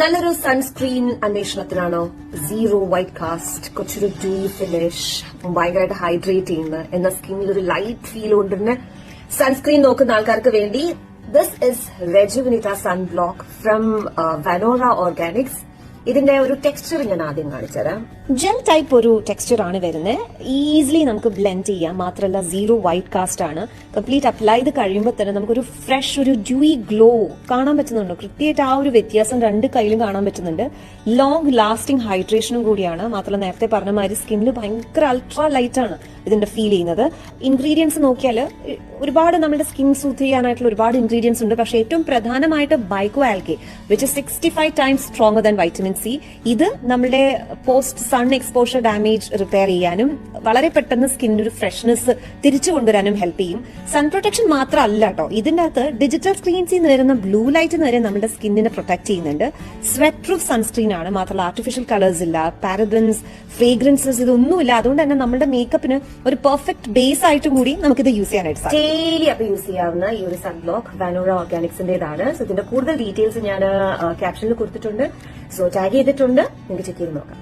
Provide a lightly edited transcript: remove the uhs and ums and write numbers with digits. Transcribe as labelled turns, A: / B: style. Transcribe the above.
A: നല്ലൊരു sunscreen അന്വേഷണത്തിനാണോ? Zero white cast, കുറച്ചൊരു Dewey finish, ഭയങ്കരമായിട്ട് ഹൈഡ്രേറ്റ് ചെയ്യുന്ന, എന്ന സ്കിന്നിൽ ഒരു ലൈറ്റ് ഫീൽ കൊണ്ടുവരുന്ന സൺസ്ക്രീൻ നോക്കുന്ന ആൾക്കാർക്ക് വേണ്ടി this is rejuvenate sunblock from Vanora Organics. ഇതിന്റെ ഒരു ടെക്സ്ചർ ഞാൻ ആദ്യം കാണിച്ചുതരാം.
B: ജെൽ ടൈപ്പ് ഒരു ടെക്സ്ചർ ആണ് വരുന്നത്. ഈസിലി നമുക്ക് ബ്ലെൻഡ് ചെയ്യാം. മാത്രമല്ല സീറോ വൈറ്റ് കാസ്റ്റ് ആണ്. കംപ്ലീറ്റ് അപ്ലൈ ചെയ്ത് കഴിയുമ്പോൾ തന്നെ നമുക്കൊരു ഫ്രഷ് ഒരു ഡ്യൂയി ഗ്ലോ കാണാൻ പറ്റുന്നുണ്ട്. കൃത്യമായിട്ട് ആ ഒരു വ്യത്യാസം രണ്ട് കയ്യിലും കാണാൻ പറ്റുന്നുണ്ട്. ലോങ് ലാസ്റ്റിംഗ് ഹൈഡ്രേഷനും കൂടിയാണ്. മാത്രമല്ല നേരത്തെ പറഞ്ഞ മാതിരി സ്കിന്നിൽ ഭയങ്കര അൾട്രാ ലൈറ്റ് ആണ് ഇതിന്റെ ഫീൽ ചെയ്യുന്നത്. ഇൻഗ്രീഡിയൻസ് നോക്കിയാൽ ഒരുപാട് നമ്മുടെ സ്കിൻ സൂത്ത് ചെയ്യാനായിട്ടുള്ള ഒരുപാട് ഇൻഗ്രീഡിയൻസ് ഉണ്ട്. പക്ഷേ ഏറ്റവും പ്രധാനമായിട്ട് ബൈക്കോ algae which 65 times stronger than vitamin C. ഇത് നമ്മുടെ post sun exposure damage repair ചെയ്യാനും വളരെ പെട്ടെന്ന് സ്കിന്നിന് ഒരു ഫ്രഷ്നെസ് തിരിച്ചു കൊണ്ടുവരാനും ഹെൽപ്പ് ചെയ്യും. സൺ പ്രൊട്ടക്ഷൻ മാത്രമല്ല കേട്ടോ, ഇതിന്റെ അകത്ത് ഡിജിറ്റൽ സ്ക്രീൻസിൽ നിന്ന് വരുന്ന ബ്ലൂ ലൈറ്റ് വരെ നമ്മുടെ സ്കിന്നിനെ പ്രൊട്ടക്ട് ചെയ്യുന്നുണ്ട്. സ്വെറ്റ് പ്രൂഫ് സൺസ്ക്രീൻ ആണ്. മാത്രമല്ല ആർട്ടിഫിഷ്യൽ കളേഴ്സ് ഇല്ല, പാരബൻസ്, ഫ്രേഗ്രൻസസ് ഇതൊന്നുമില്ല. അതുകൊണ്ട് തന്നെ നമ്മുടെ മേക്കപ്പിന് ഒരു പെർഫെക്റ്റ് ബേസ് ആയിട്ടും കൂടി നമുക്കിത് യൂസ് ചെയ്യാനായിട്ട് സാധിക്കും.
A: ഡെയിലി അപ്പൊ യൂസ് ചെയ്യാവുന്ന ഈ ഒരു സൺബ്ലോക്ക് വനോറ ഓർഗാനിക്സിന്റേതാണ്. സോ ഇതിന്റെ കൂടുതൽ ഡീറ്റെയിൽസ് ഞാൻ ക്യാപ്ഷനിൽ കൊടുത്തിട്ടുണ്ട്. സോ ടാഗ് ചെയ്തിട്ടുണ്ട്, നിങ്ങൾക്ക് ചെക്ക് ചെയ്ത് നോക്കാം.